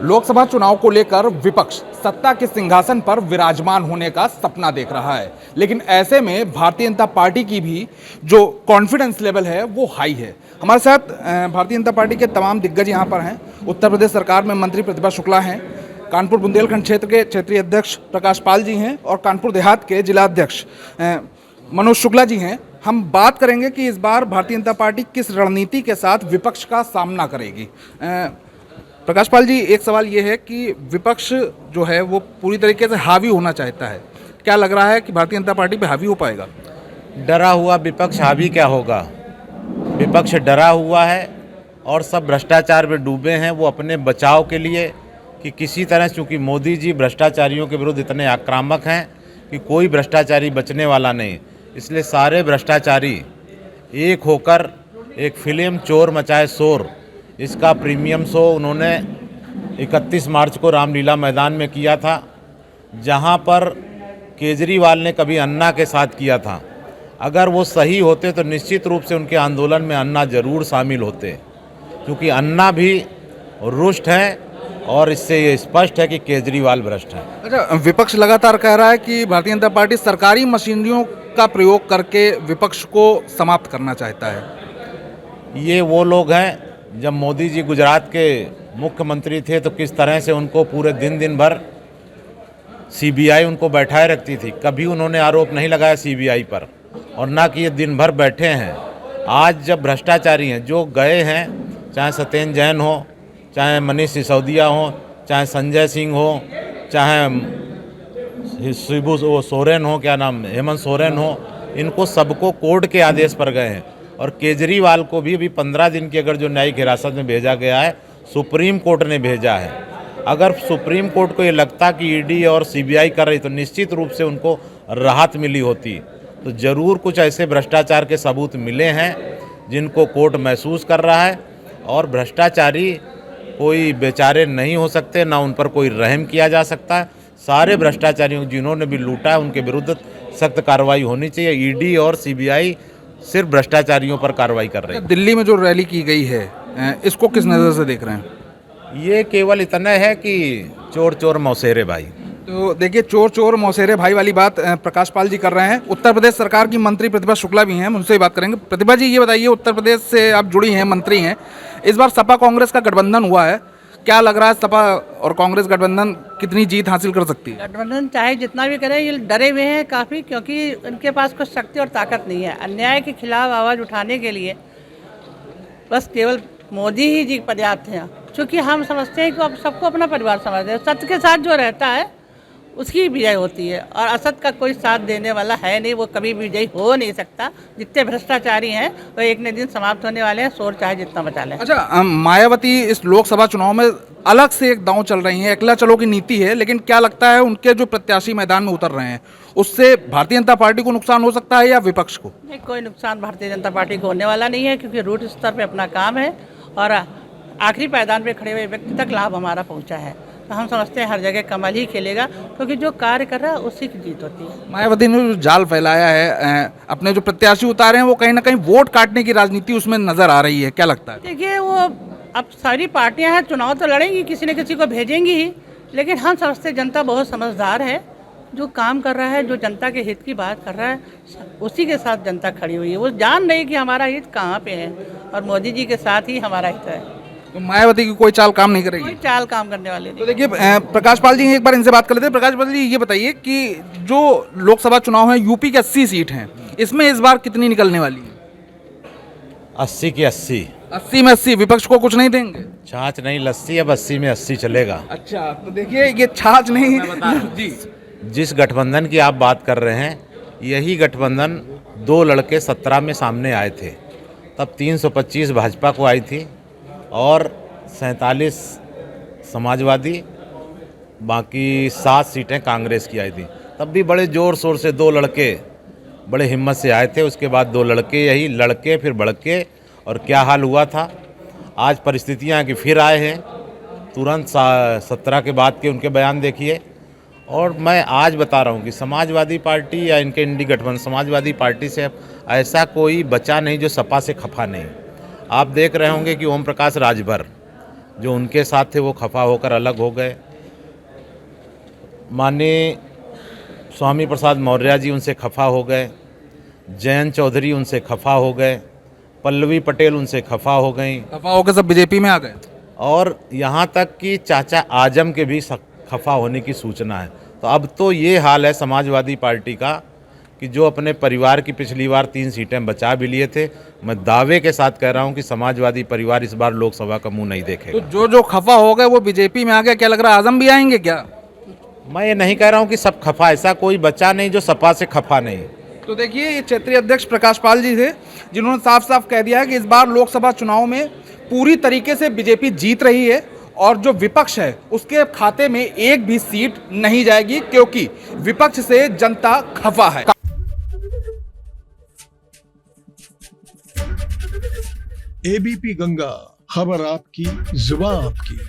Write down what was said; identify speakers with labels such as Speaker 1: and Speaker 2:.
Speaker 1: लोकसभा चुनाव को लेकर विपक्ष सत्ता के सिंहासन पर विराजमान होने का सपना देख रहा है, लेकिन ऐसे में भारतीय जनता पार्टी की भी जो कॉन्फिडेंस लेवल है वो हाई है। हमारे साथ भारतीय जनता पार्टी के तमाम दिग्गज यहाँ पर हैं। उत्तर प्रदेश सरकार में मंत्री प्रतिभा शुक्ला हैं, कानपुर बुंदेलखंड क्षेत्र के क्षेत्रीय अध्यक्ष प्रकाश पाल जी हैं और कानपुर देहात के जिला अध्यक्ष मनोज शुक्ला जी हैं। हम बात करेंगे कि इस बार भारतीय जनता पार्टी किस रणनीति के साथ विपक्ष का सामना करेगी। प्रकाश पाल जी, एक सवाल ये है कि विपक्ष जो है वो पूरी तरीके से हावी होना चाहता है, क्या लग रहा है कि भारतीय जनता पार्टी पे हावी हो पाएगा?
Speaker 2: डरा हुआ विपक्ष हावी क्या होगा? विपक्ष डरा हुआ है और सब भ्रष्टाचार में डूबे हैं। वो अपने बचाव के लिए कि किसी तरह, चूँकि मोदी जी भ्रष्टाचारियों के विरुद्ध इतने आक्रामक हैं कि कोई भ्रष्टाचारी बचने वाला नहीं, इसलिए सारे भ्रष्टाचारी एक होकर एक फिल्म चोर मचाए शोर, इसका प्रीमियम शो उन्होंने 31 मार्च को रामलीला मैदान में किया था, जहां पर केजरीवाल ने कभी अन्ना के साथ किया था। अगर वो सही होते तो निश्चित रूप से उनके आंदोलन में अन्ना जरूर शामिल होते, क्योंकि अन्ना भी रुष्ट है और इससे ये स्पष्ट है कि केजरीवाल भ्रष्ट है।
Speaker 1: अच्छा, विपक्ष लगातार कह रहा है कि भारतीय जनता पार्टी सरकारी मशीनरियों का प्रयोग करके विपक्ष को समाप्त करना चाहता है।
Speaker 2: ये वो लोग हैं, जब मोदी जी गुजरात के मुख्यमंत्री थे तो किस तरह से उनको पूरे दिन भर सीबीआई उनको बैठाए रखती थी। कभी उन्होंने आरोप नहीं लगाया सीबीआई पर, और ना कि ये दिन भर बैठे हैं। आज जब भ्रष्टाचारी हैं जो गए हैं, चाहे सत्येंद्र जैन हो, चाहे मनीष सिसोदिया हो, चाहे संजय सिंह हो, चाहे शिबू सोरेन हो, क्या नाम हेमंत सोरेन हो, इनको सबको कोर्ट के आदेश पर गए हैं। और केजरीवाल को भी अभी 15 दिन की अगर जो न्यायिक हिरासत में भेजा गया है, सुप्रीम कोर्ट ने भेजा है। अगर सुप्रीम कोर्ट को ये लगता कि ईडी और सीबीआई कर रही तो निश्चित रूप से उनको राहत मिली होती। तो ज़रूर कुछ ऐसे भ्रष्टाचार के सबूत मिले हैं जिनको कोर्ट महसूस कर रहा है, और भ्रष्टाचारी कोई बेचारे नहीं हो सकते, ना उन पर कोई रहम किया जा सकता है। सारे भ्रष्टाचारियों जिन्होंने भी लूटा है उनके विरुद्ध सख्त कार्रवाई होनी चाहिए। ईडी और सीबीआई सिर्फ भ्रष्टाचारियों पर कार्रवाई कर रहे हैं।
Speaker 1: दिल्ली में जो रैली की गई है, इसको किस नज़र से देख रहे हैं?
Speaker 2: ये केवल इतना है कि चोर चोर मौसेरे भाई।
Speaker 1: तो देखिए, चोर चोर मौसेरे भाई वाली बात प्रकाश पाल जी कर रहे हैं। उत्तर प्रदेश सरकार की मंत्री प्रतिभा शुक्ला भी हैं, उनसे ही बात करेंगे। प्रतिभा जी, ये बताइए, उत्तर प्रदेश से आप जुड़ी हैं, मंत्री हैं, इस बार सपा कांग्रेस का गठबंधन हुआ है, क्या लग रहा है सपा और कांग्रेस गठबंधन कितनी जीत हासिल कर सकती है?
Speaker 3: गठबंधन चाहे जितना भी करे, ये डरे हुए हैं काफ़ी, क्योंकि उनके पास कुछ शक्ति और ताकत नहीं है। अन्याय के खिलाफ आवाज़ उठाने के लिए बस केवल मोदी ही जी पर्याप्त हैं। क्योंकि हम समझते हैं कि अब सबको अपना परिवार समझते हैं, सत्य के साथ जो रहता है उसकी विजय होती है, और असत का कोई साथ देने वाला है नहीं, वो कभी विजयी हो नहीं सकता। जितने भ्रष्टाचारी हैं वो एक न दिन समाप्त होने वाले हैं, शोर चाहे जितना मचा लें।
Speaker 1: अच्छा, मायावती इस लोकसभा चुनाव में अलग से एक दांव चल रही हैं, अकेला चलो की नीति है, लेकिन क्या लगता है उनके जो प्रत्याशी मैदान में उतर रहे हैं उससे भारतीय जनता पार्टी को नुकसान हो सकता है या विपक्ष को?
Speaker 3: नहीं, कोई नुकसान भारतीय जनता पार्टी को होने वाला नहीं है, क्योंकि रूट स्तर पर अपना काम है और आखिरी पायदान पर खड़े हुए व्यक्ति तक लाभ हमारा पहुँचा है। तो हम समझते हैं हर जगह कमल ही खेलेगा, क्योंकि जो कार्य कर रहा है उसी की जीत होती है।
Speaker 1: मायावती ने जो जाल फैलाया है, अपने जो प्रत्याशी उतारे हैं, वो कहीं ना कहीं वोट काटने की राजनीति उसमें नजर आ रही है, क्या लगता है?
Speaker 3: देखिए, वो अब सारी पार्टियां हैं, चुनाव तो लड़ेंगी, किसी न किसी को भेजेंगी ही, लेकिन हम समझते हैं जनता बहुत समझदार है, जो काम कर रहा है, जो जनता के हित की बात कर रहा है, उसी के साथ जनता खड़ी हुई है। वो जान रही कि हमारा हित कहाँ पे है, और मोदी जी के साथ ही हमारा हित है।
Speaker 1: तो मायावती की कोई चाल काम नहीं करेगी?
Speaker 3: कोई चाल काम करने वाले नहीं।
Speaker 1: तो देखिए, प्रकाश पाल जी, एक बार इनसे बात कर लेते हैं। प्रकाश पाल जी, ये बताइए कि जो लोकसभा चुनाव है, यूपी की 80 सीट हैं, इसमें इस बार कितनी निकलने वाली है?
Speaker 2: 80 की 80।
Speaker 1: 80 में 80, विपक्ष को कुछ नहीं देंगे?
Speaker 2: छाछ नहीं लस्सी, अब 80 में 80 चलेगा।
Speaker 1: अच्छा, तो देखिए, ये छाछ नहीं जी।
Speaker 2: जिस गठबंधन की आप बात कर रहे हैं, यही गठबंधन 2 लड़के 17 में सामने आए थे, तब 325 भाजपा को आई थी और 47 समाजवादी, बाकी 7 सीटें कांग्रेस की आई थी। तब भी बड़े ज़ोर शोर से 2 लड़के बड़े हिम्मत से आए थे, उसके बाद 2 लड़के, यही लड़के फिर बड़के, और क्या हाल हुआ था। आज परिस्थितियाँ कि फिर आए हैं, तुरंत 17 के बाद के उनके बयान देखिए। और मैं आज बता रहा हूँ कि समाजवादी पार्टी या इनके इंडी गठबंधन, समाजवादी पार्टी से ऐसा कोई बचा नहीं जो सपा से खफा नहीं। आप देख रहे होंगे कि ओम प्रकाश राजभर जो उनके साथ थे वो खफा होकर अलग हो गए। माननीय स्वामी प्रसाद मौर्य जी उनसे खफा हो गए, जयंत चौधरी उनसे खफा हो गए, पल्लवी पटेल उनसे खफा हो गई,
Speaker 1: खफा होकर सब बीजेपी में आ गए।
Speaker 2: और यहाँ तक कि चाचा आजम के भी खफा होने की सूचना है। तो अब तो ये हाल है समाजवादी पार्टी का कि जो अपने परिवार की पिछली बार 3 सीटें बचा भी लिए थे, मैं दावे के साथ कह रहा हूँ कि समाजवादी परिवार इस बार लोकसभा का मुंह नहीं
Speaker 1: तो
Speaker 2: देखेगा।
Speaker 1: जो जो खफा हो गए वो बीजेपी में आ गए, क्या लग रहा है आजम भी आएंगे क्या?
Speaker 2: मैं ये नहीं कह रहा हूँ कि सब खफा, ऐसा कोई बच्चा नहीं जो सपा से खफा नहीं।
Speaker 1: तो देखिए ये क्षेत्रीय अध्यक्ष प्रकाश पाल जी थे जिन्होंने साफ साफ कह दिया है कि इस बार लोकसभा चुनाव में पूरी तरीके से बीजेपी जीत रही है और जो विपक्ष है उसके खाते में एक भी सीट नहीं जाएगी क्योंकि विपक्ष से जनता खफा है।
Speaker 4: एबीपी गंगा, खबर आपकी, जुबान आपकी।